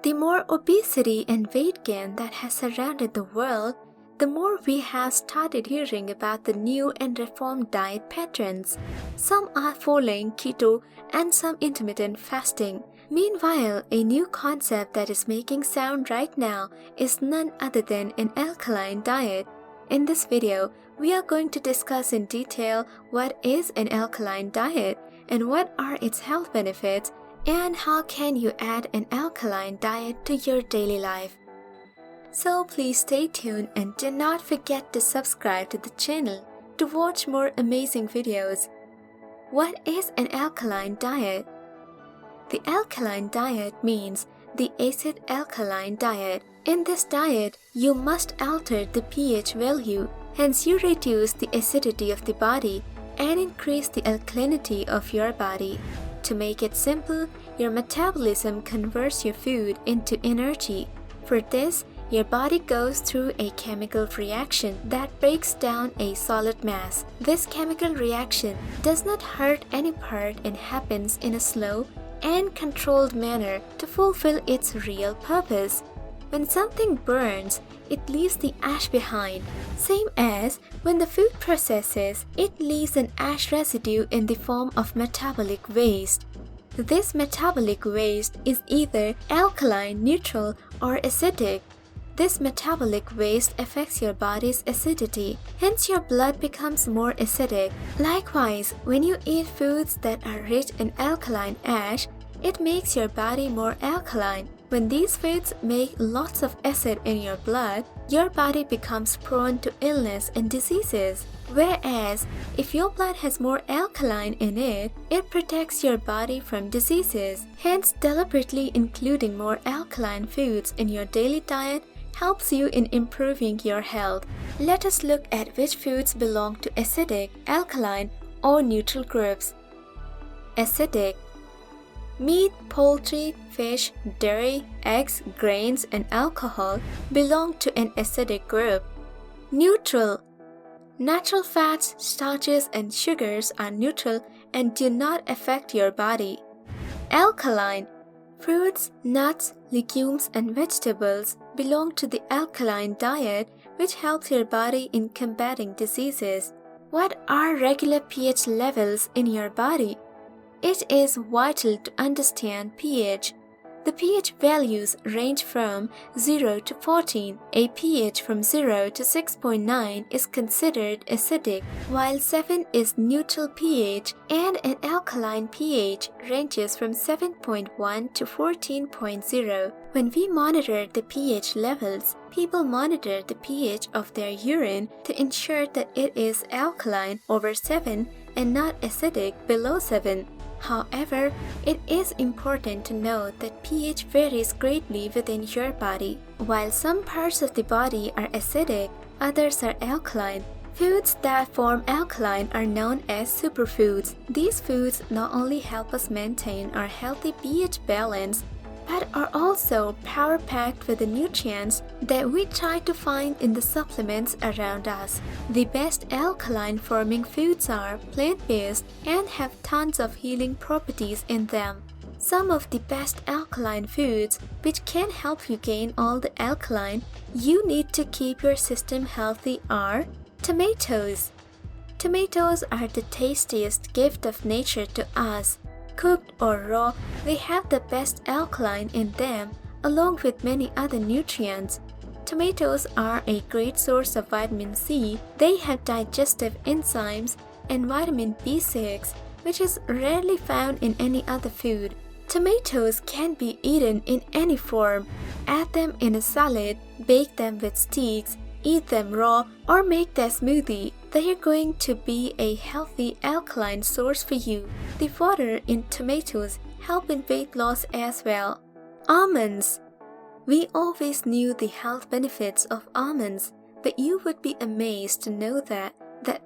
The more obesity and weight gain that has surrounded the world, the more we have started hearing about the new and reformed diet patterns. Some are following keto and some intermittent fasting. Meanwhile, a new concept that is making sound right now is none other than an alkaline diet. In this video, we are going to discuss in detail what is an alkaline diet and what are its health benefits and how can you add an alkaline diet to your daily life. So please stay tuned and do not forget to subscribe to the channel to watch more amazing videos. What is an alkaline diet? The alkaline diet means the acid alkaline diet. In this diet, you must alter the pH value, hence you reduce the acidity of the body and increase the alkalinity of your body. To make it simple, your metabolism converts your food into energy. For this, your body goes through a chemical reaction that breaks down a solid mass. This chemical reaction does not hurt any part and happens in a slow and controlled manner to fulfill its real purpose. When something burns, it leaves the ash behind. Same as when the food processes, it leaves an ash residue in the form of metabolic waste. This metabolic waste is either alkaline, neutral, or acidic. This metabolic waste affects your body's acidity, hence your blood becomes more acidic. Likewise, when you eat foods that are rich in alkaline ash, it makes your body more alkaline. When these foods make lots of acid in your blood, your body becomes prone to illness and diseases. Whereas, if your blood has more alkaline in it, it protects your body from diseases. Hence, deliberately including more alkaline foods in your daily diet helps you in improving your health. Let us look at which foods belong to acidic, alkaline, or neutral groups. Acidic. Meat, poultry, fish, dairy, eggs, grains, and alcohol belong to an acidic group. Neutral. Natural fats, starches, and sugars are neutral and do not affect your body. Alkaline. Fruits, nuts, legumes, and vegetables belong to the alkaline diet, which helps your body in combating diseases. What are regular pH levels in your body? It is vital to understand pH. The pH values range from 0 to 14. A pH from 0 to 6.9 is considered acidic, while 7 is neutral pH, and an alkaline pH ranges from 7.1 to 14.0. When we monitor the pH levels, people monitor the pH of their urine to ensure that it is alkaline over 7 and not acidic below 7. However, it is important to note that pH varies greatly within your body. While some parts of the body are acidic, others are alkaline. Foods that form alkaline are known as superfoods. These foods not only help us maintain our healthy pH balance, but are also power-packed with the nutrients that we try to find in the supplements around us. The best alkaline-forming foods are plant-based and have tons of healing properties in them. Some of the best alkaline foods which can help you gain all the alkaline you need to keep your system healthy are tomatoes. Tomatoes are the tastiest gift of nature to us. Cooked or raw, they have the best alkaline in them, along with many other nutrients. Tomatoes are a great source of vitamin C. They have digestive enzymes and vitamin B6, which is rarely found in any other food. Tomatoes can be eaten in any form. Add them in a salad, bake them with sticks, eat them raw, or make their smoothie. They are going to be a healthy alkaline source for you. The water in tomatoes help in weight loss as well. Almonds. We always knew the health benefits of almonds, but you would be amazed to know that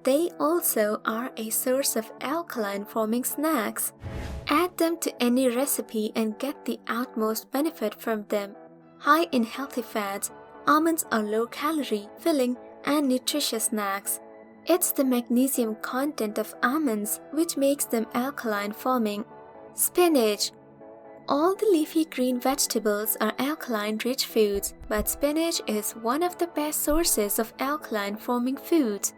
they also are a source of alkaline forming snacks. Add them to any recipe and get the utmost benefit from them. High in healthy fats, almonds are low-calorie, filling, and nutritious snacks. It's the magnesium content of almonds which makes them alkaline forming. Spinach. all the leafy green vegetables are alkaline-rich foods, but spinach is one of the best sources of alkaline-forming foods.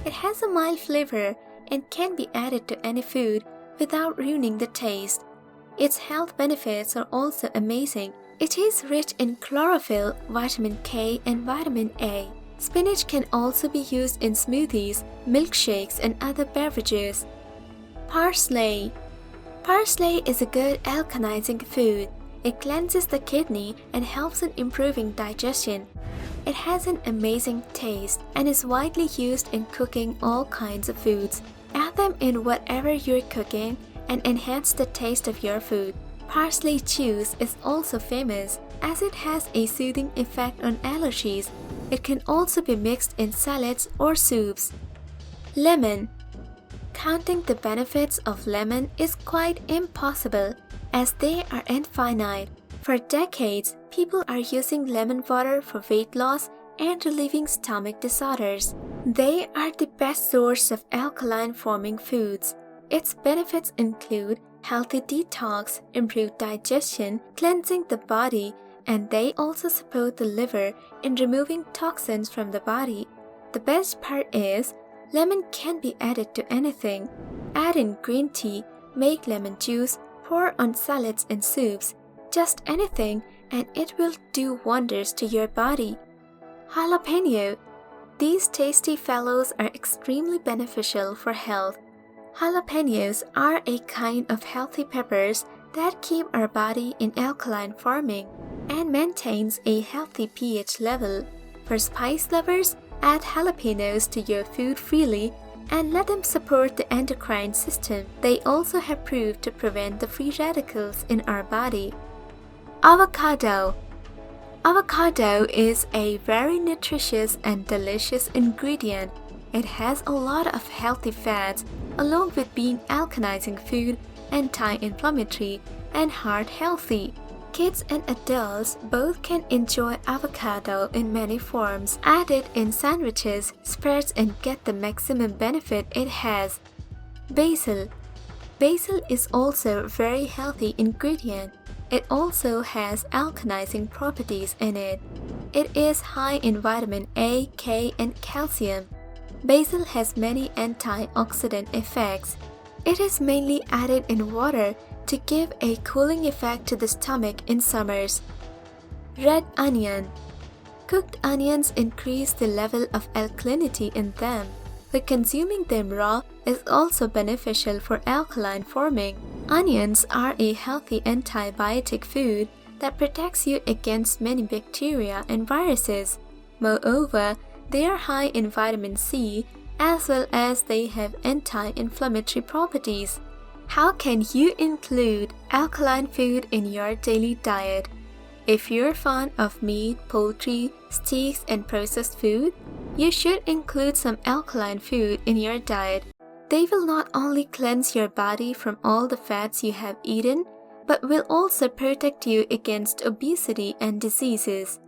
It has a mild flavor and can be added to any food without ruining the taste. Its health benefits are also amazing. It is rich in chlorophyll, vitamin K, and vitamin A. Spinach can also be used in smoothies, milkshakes, and other beverages. Parsley. Parsley is a good alkalizing food. It cleanses the kidney and helps in improving digestion. It has an amazing taste and is widely used in cooking all kinds of foods. Add them in whatever you're cooking and enhance the taste of your food. Parsley juice is also famous as it has a soothing effect on allergies. It can also be mixed in salads or soups. Lemon. Counting the benefits of lemon is quite impossible as they are infinite. For decades, people are using lemon water for weight loss and relieving stomach disorders. They are the best source of alkaline-forming foods. Its benefits include healthy detox, improved digestion, cleansing the body, and they also support the liver in removing toxins from the body. The best part is, lemon can be added to anything. Add in green tea, make lemon juice, pour on salads and soups, just anything, and it will do wonders to your body. Jalapeno. These tasty fellows are extremely beneficial for health. Jalapenos are a kind of healthy peppers that keep our body in alkaline forming and maintains a healthy pH level. For spice lovers, add jalapenos to your food freely and let them support the endocrine system. They also have proved to prevent the free radicals in our body. Avocado. Avocado is a very nutritious and delicious ingredient. It has a lot of healthy fats, along with being alkalizing food, anti-inflammatory, and heart healthy. Kids and adults both can enjoy avocado in many forms. Add it in sandwiches, spreads, and get the maximum benefit it has. Basil. Basil is also a very healthy ingredient. It also has alkalizing properties in it. It is high in vitamin A, K, and calcium. Basil has many antioxidant effects. It is mainly added in water to give a cooling effect to the stomach in summers. Red onion. Cooked onions increase the level of alkalinity in them, but consuming them raw is also beneficial for alkaline forming. Onions are a healthy antibiotic food that protects you against many bacteria and viruses. Moreover, they are high in vitamin C as well as they have anti-inflammatory properties. How can you include alkaline food in your daily diet? If you're fond of meat, poultry, steaks, and processed food, you should include some alkaline food in your diet. They will not only cleanse your body from all the fats you have eaten, but will also protect you against obesity and diseases.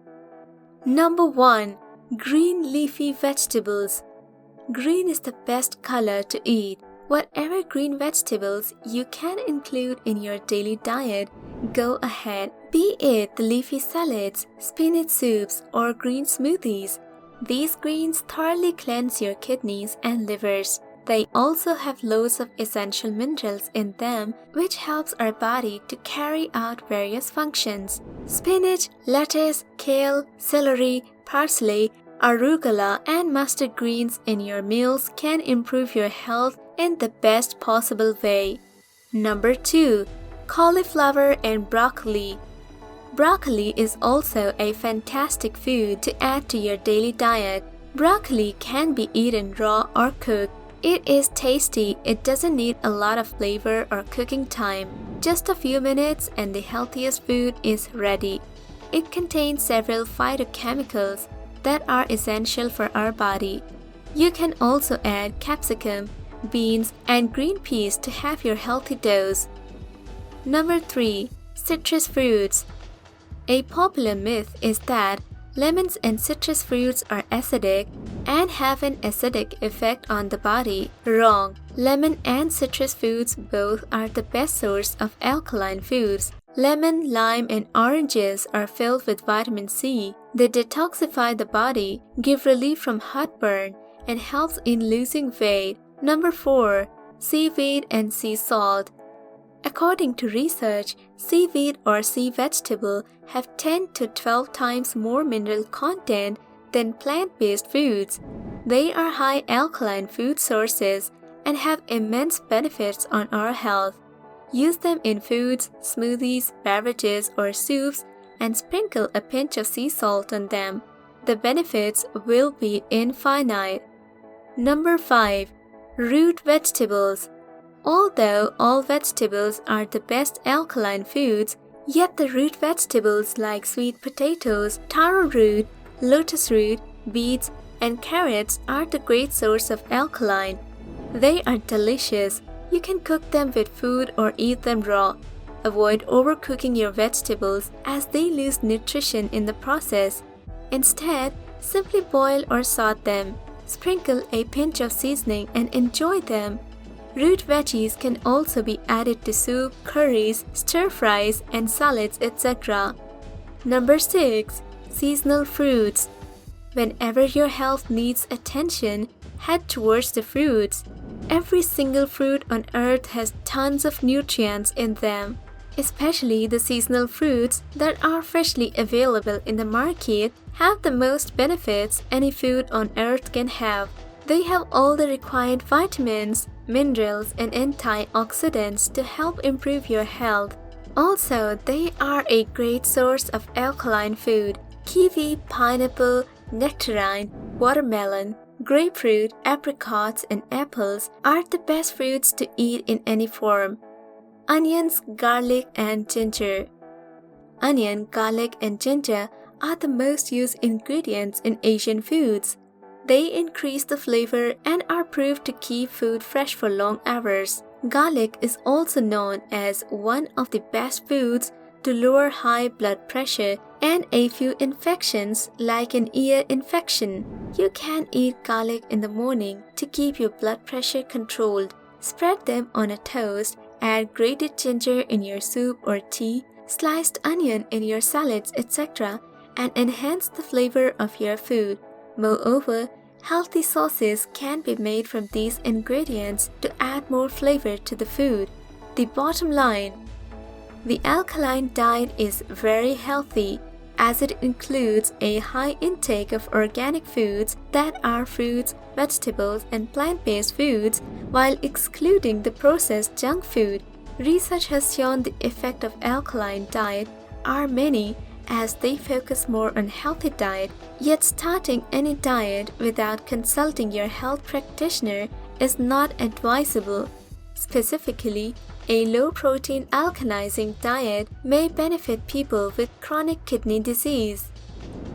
Number 1. Green leafy vegetables. Green is the best color to eat. Whatever green vegetables you can include in your daily diet, go ahead. Be it the leafy salads, spinach soups, or green smoothies. These greens thoroughly cleanse your kidneys and livers. They also have loads of essential minerals in them, which helps our body to carry out various functions. Spinach, lettuce, kale, celery, parsley, arugula, and mustard greens in your meals can improve your health in the best possible way. Number 2. Cauliflower and broccoli. Broccoli is also a fantastic food to add to your daily diet. Broccoli can be eaten raw or cooked. It is tasty. It doesn't need a lot of flavor or cooking time. Just a few minutes and the healthiest food is ready. It contains several phytochemicals that are essential for our body. You can also add capsicum, beans, and green peas to have your healthy dose. Number 3. Citrus fruits. A popular myth is that lemons and citrus fruits are acidic and have an acidic effect on the body. Wrong. Lemon and citrus fruits both are the best source of alkaline foods. Lemon, lime, and oranges are filled with vitamin C. They detoxify the body, give relief from heartburn, and helps in losing weight. Number 4. Seaweed and sea salt. According to research, seaweed or sea vegetable have 10 to 12 times more mineral content than plant-based foods. They are high alkaline food sources and have immense benefits on our health. Use them in foods, smoothies, beverages, or soups and sprinkle a pinch of sea salt on them. The benefits will be infinite. Number 5. Root vegetables. Although all vegetables are the best alkaline foods, yet the root vegetables like sweet potatoes, taro root, lotus root, beets, and carrots are the great source of alkaline. They are delicious. You can cook them with food or eat them raw. Avoid overcooking your vegetables as they lose nutrition in the process. Instead, simply boil or saute them. Sprinkle a pinch of seasoning and enjoy them. Root veggies can also be added to soup, curries, stir-fries, and salads, etc. Number 6. Seasonal fruits. Whenever your health needs attention, head towards the fruits. Every single fruit on earth has tons of nutrients in them. Especially the seasonal fruits that are freshly available in the market have the most benefits any food on earth can have. They have all the required vitamins, minerals, and antioxidants to help improve your health. Also, they are a great source of alkaline food. Kiwi, pineapple, nectarine, watermelon, grapefruit, apricots, and apples are the best fruits to eat in any form. Onions, garlic, and ginger. Onion, garlic, and ginger are the most used ingredients in Asian foods. They increase the flavor and are proved to keep food fresh for long hours. Garlic is also known as one of the best foods to lower high blood pressure and a few infections like an ear infection. You can eat garlic in the morning to keep your blood pressure controlled. Spread them on a toast, add grated ginger in your soup or tea, sliced onion in your salads, etc., and enhance the flavor of your food. Moreover, healthy sauces can be made from these ingredients to add more flavor to the food. The bottom line: the alkaline diet is very healthy as it includes a high intake of organic foods that are fruits, vegetables, and plant-based foods while excluding the processed junk food. Research has shown the effect of alkaline diet are many as they focus more on healthy diet, yet starting any diet without consulting your health practitioner is not advisable. Specifically, a low-protein alkalizing diet may benefit people with chronic kidney disease.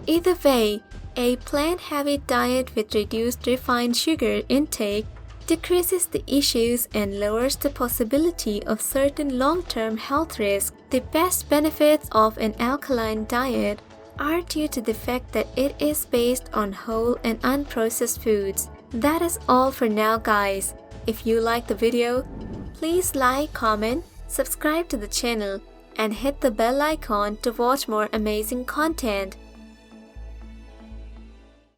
Either way, a plant-heavy diet with reduced refined sugar intake decreases the issues and lowers the possibility of certain long-term health risks. The best benefits of an alkaline diet are due to the fact that it is based on whole and unprocessed foods. That is all for now, guys. If you like the video, please like, comment, subscribe to the channel, and hit the bell icon to watch more amazing content.